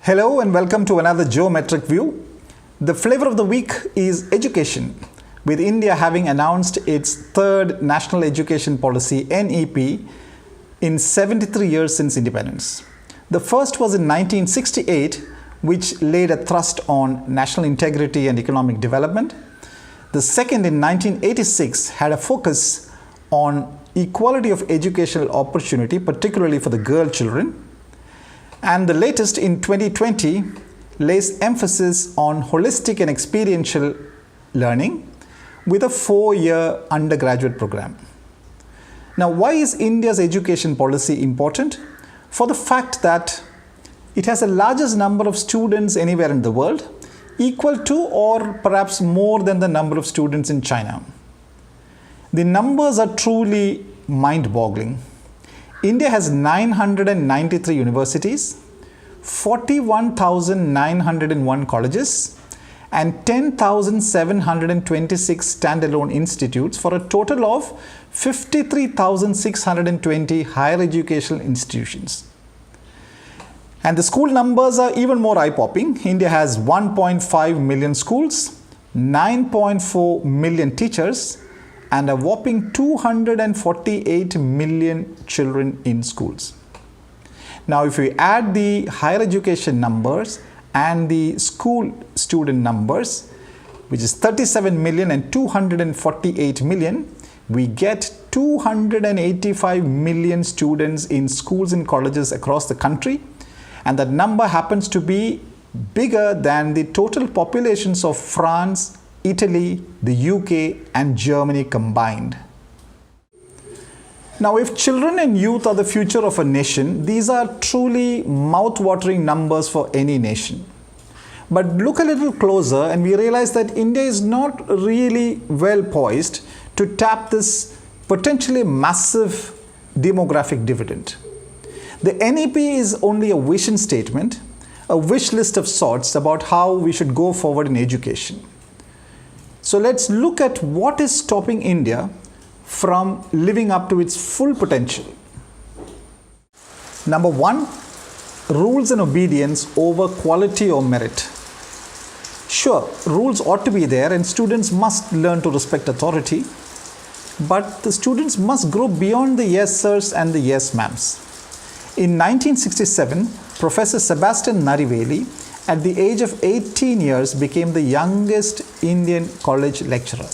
Hello and welcome to another Geometric View. The flavor of the week is education, with India having announced its third National Education Policy (NEP) in 73 years since independence. The first was in 1968, which laid a thrust on national integrity and economic development. The second in 1986 had a focus on equality of educational opportunity, particularly for the girl children. And the latest in 2020 lays emphasis on holistic and experiential learning with a 4-year undergraduate program. Now, why is India's education policy important? For the fact that it has the largest number of students anywhere in the world, equal to or perhaps more than the number of students in China. The numbers are truly mind-boggling. India has 993 universities, 41,901 colleges, and 10,726 standalone institutes for a total of 53,620 higher educational institutions. And the school numbers are even more eye-popping. India has 1.5 million schools, 9.4 million teachers, and a whopping 248 million children in schools. Now, if we add the higher education numbers and the school student numbers, which is 37 million and 248 million, we get 285 million students in schools and colleges across the country. And that number happens to be bigger than the total populations of France, Italy, the UK, and Germany combined. Now, if children and youth are the future of a nation, these are truly mouth-watering numbers for any nation. But look a little closer and we realize that India is not really well poised to tap this potentially massive demographic dividend. The NEP is only a vision statement, a wish list of sorts about how we should go forward in education. So let's look at what is stopping India from living up to its full potential. Number one, rules and obedience over quality or merit. Sure, rules ought to be there and students must learn to respect authority, but the students must grow beyond the yes sirs and the yes ma'ams. In 1967, Professor Sebastian Nariveli, at the age of 18 years, became the youngest Indian college lecturer.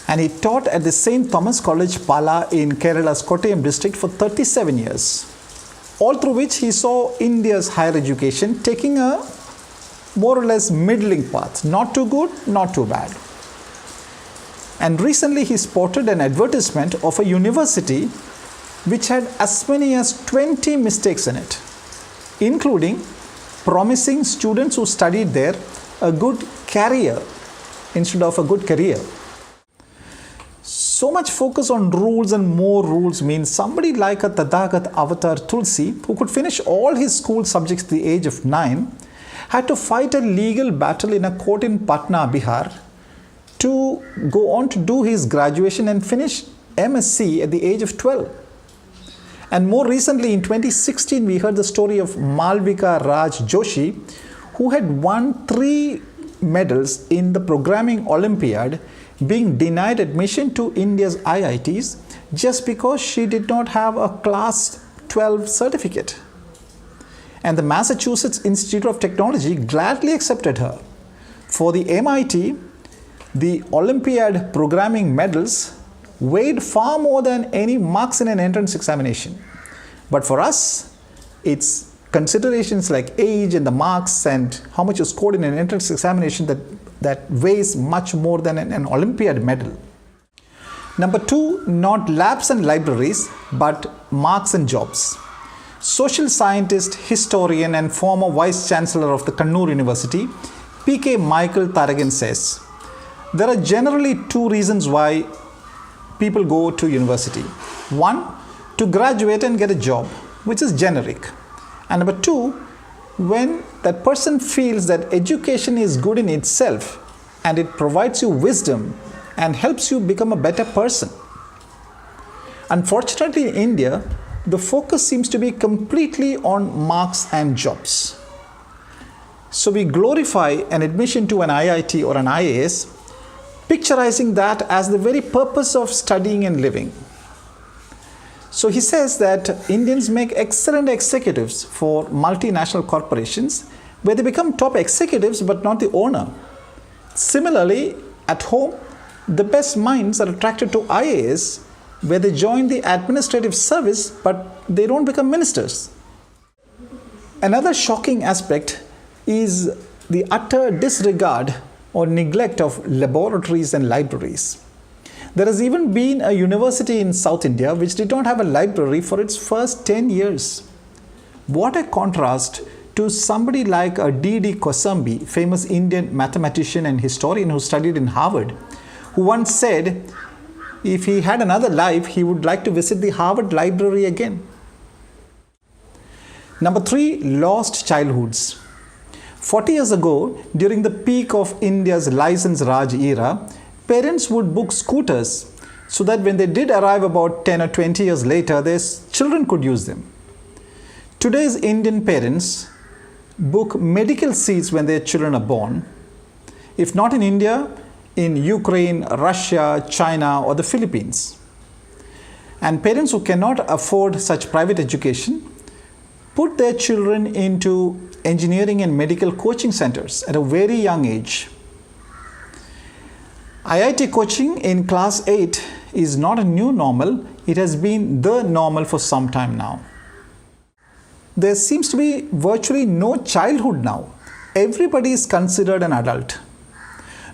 And he taught at the St. Thomas College, Pala in Kerala's Kottayam district for 37 years. All through which he saw India's higher education taking a more or less middling path. Not too good, not too bad. And recently he spotted an advertisement of a university which had as many as 20 mistakes in it, including promising students who studied there a good career instead of a good career. So much focus on rules and more rules means somebody like a Tathagat Avatar Tulsi, who could finish all his school subjects at the age of 9, had to fight a legal battle in a court in Patna, Bihar, to go on to do his graduation and finish MSc at the age of 12. And more recently, in 2016, we heard the story of Malvika Raj Joshi, who had won 3 medals in the Programming Olympiad, being denied admission to India's IITs just because she did not have a Class 12 certificate. And the Massachusetts Institute of Technology gladly accepted her. For the MIT, the Olympiad programming medals weighed far more than any marks in an entrance examination. But for us, it's considerations like age and the marks and how much you scored in an entrance examination that weighs much more than an Olympiad medal. Number two, not labs and libraries, but marks and jobs. Social scientist, historian, and former vice chancellor of the Kannur University, P.K. Michael Taragan says, there are generally 2 reasons why people go to university. One, to graduate and get a job, which is generic. And number 2, when that person feels that education is good in itself and it provides you wisdom and helps you become a better person. Unfortunately, in India, the focus seems to be completely on marks and jobs. So we glorify an admission to an IIT or an IAS, picturizing that as the very purpose of studying and living. So he says that Indians make excellent executives for multinational corporations where they become top executives but not the owner. Similarly, at home, the best minds are attracted to IAS where they join the administrative service but they don't become ministers. Another shocking aspect is the utter disregard or neglect of laboratories and libraries. There has even been a university in South India which did not have a library for its first 10 years. What a contrast to somebody like a D.D. Kosambi, famous Indian mathematician and historian who studied in Harvard, who once said if he had another life, he would like to visit the Harvard Library again. Number 3, lost childhoods. 40 years ago, during the peak of India's License Raj era, parents would book scooters so that when they did arrive about 10 or 20 years later, their children could use them. Today's Indian parents book medical seats when their children are born. If not in India, in Ukraine, Russia, China, or the Philippines. And parents who cannot afford such private education put their children into engineering and medical coaching centers at a very young age. IIT coaching in class 8 is not a new normal, it has been the normal for some time now. There seems to be virtually no childhood now. Everybody is considered an adult.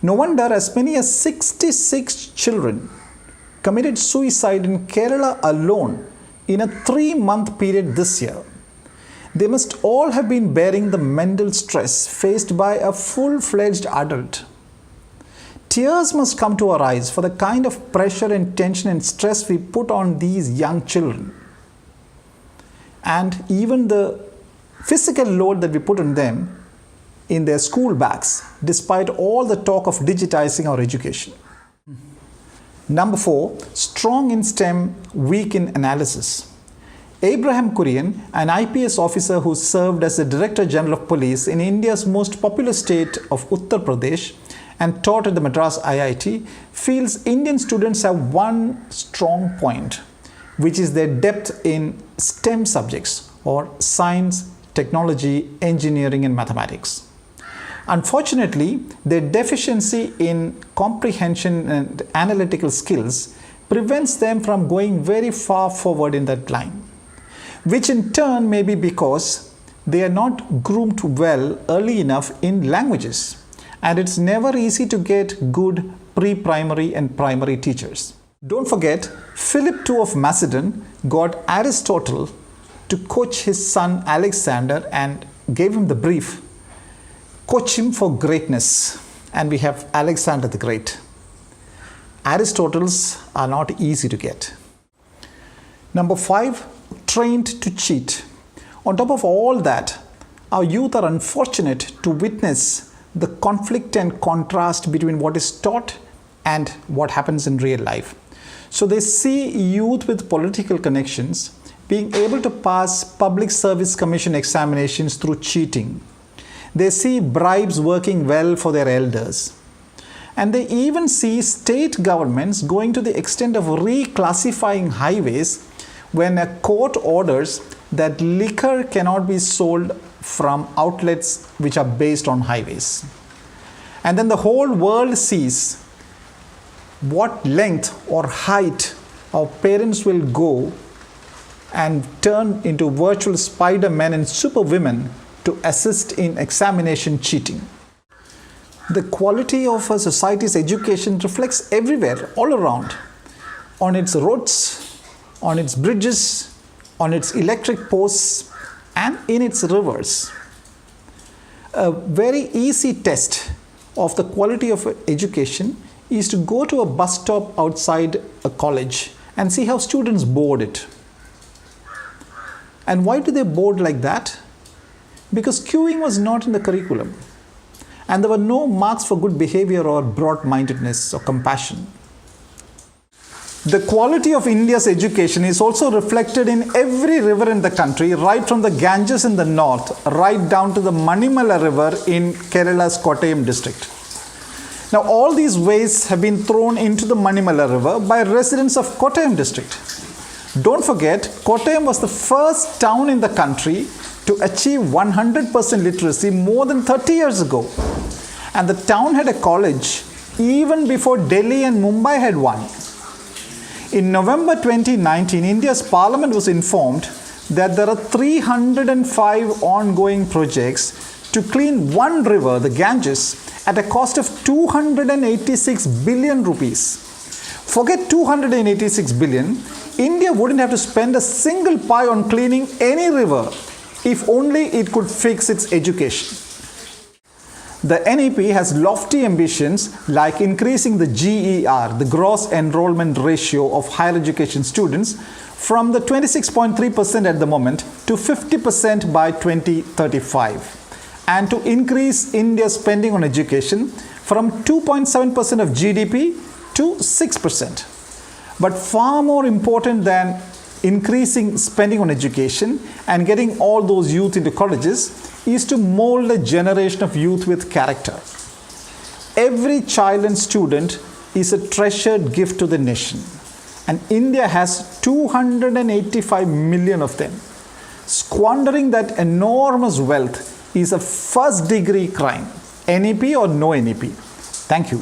No wonder as many as 66 children committed suicide in Kerala alone in a 3-month period this year. They must all have been bearing the mental stress faced by a full-fledged adult. Tears must come to our eyes for the kind of pressure and tension and stress we put on these young children. And even the physical load that we put on them in their school bags, despite all the talk of digitizing our education. Number 4, strong in STEM, weak in analysis. Abraham Kurian, an IPS officer who served as the Director General of Police in India's most populous state of Uttar Pradesh and taught at the Madras IIT, feels Indian students have one strong point, which is their depth in STEM subjects or science, technology, engineering, and mathematics. Unfortunately, their deficiency in comprehension and analytical skills prevents them from going very far forward in that line, which in turn may be because they are not groomed well early enough in languages, and it's never easy to get good pre-primary and primary teachers. Don't forget, Philip II of Macedon got Aristotle to coach his son Alexander and gave him the brief, coach him for greatness, and we have Alexander the Great. Aristotles are not easy to get. Number 5, trained to cheat. On top of all that, our youth are unfortunate to witness the conflict and contrast between what is taught and what happens in real life. So they see youth with political connections being able to pass Public Service Commission examinations through cheating. They see bribes working well for their elders. And they even see state governments going to the extent of reclassifying highways when a court orders that liquor cannot be sold from outlets which are based on highways. And then the whole world sees what length or height our parents will go and turn into virtual Spider-Men and superwomen to assist in examination cheating. The quality of a society's education reflects everywhere, all around, on its roads, on its bridges, on its electric posts, and in its rivers. A very easy test of the quality of education is to go to a bus stop outside a college and see how students board it. And why do they board like that? Because queuing was not in the curriculum, and there were no marks for good behavior or broad-mindedness or compassion. The quality of India's education is also reflected in every river in the country, right from the Ganges in the north, right down to the Manimala River in Kerala's Kottayam district. Now, all these wastes have been thrown into the Manimala River by residents of Kottayam district. Don't forget, Kottayam was the first town in the country to achieve 100% literacy more than 30 years ago. And the town had a college even before Delhi and Mumbai had one. In November 2019, India's Parliament was informed that there are 305 ongoing projects to clean one river, the Ganges, at a cost of 286 billion rupees. Forget 286 billion, India wouldn't have to spend a single pie on cleaning any river if only it could fix its education. The NEP has lofty ambitions like increasing the GER, the gross enrollment ratio of higher education students, from the 26.3% at the moment to 50% by 2035, and to increase India's spending on education from 2.7% of GDP to 6%. But far more important than increasing spending on education and getting all those youth into colleges is to mold a generation of youth with character. Every child and student is a treasured gift to the nation, and India has 285 million of them. Squandering that enormous wealth is a first-degree crime, NEP or no NEP. Thank you.